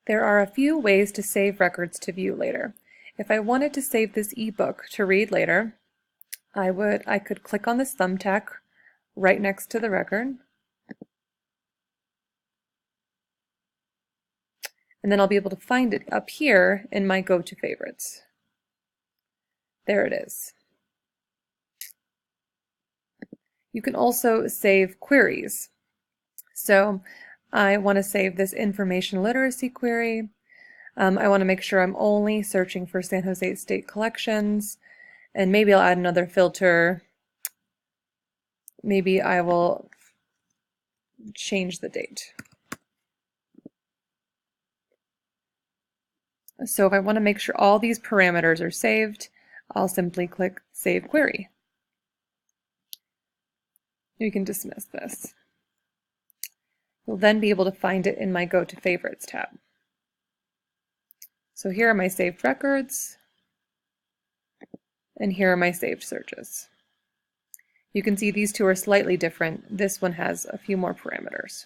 There are a few ways to save records to view later. If I wanted to save this ebook to read later, I could click on this thumbtack right next to the record, and then I'll be able to find it up here in my Go to Favorites. There it is. You can also save queries. So I want to save this information literacy query. I want to make sure I'm only searching for San Jose State collections, and maybe I'll add another filter. Maybe I will change the date. So if I want to make sure all these parameters are saved, I'll simply click Save Query. You can dismiss this. You'll then be able to find it in my Go to Favorites tab. So here are my saved records, and here are my saved searches. You can see these two are slightly different. This one has a few more parameters.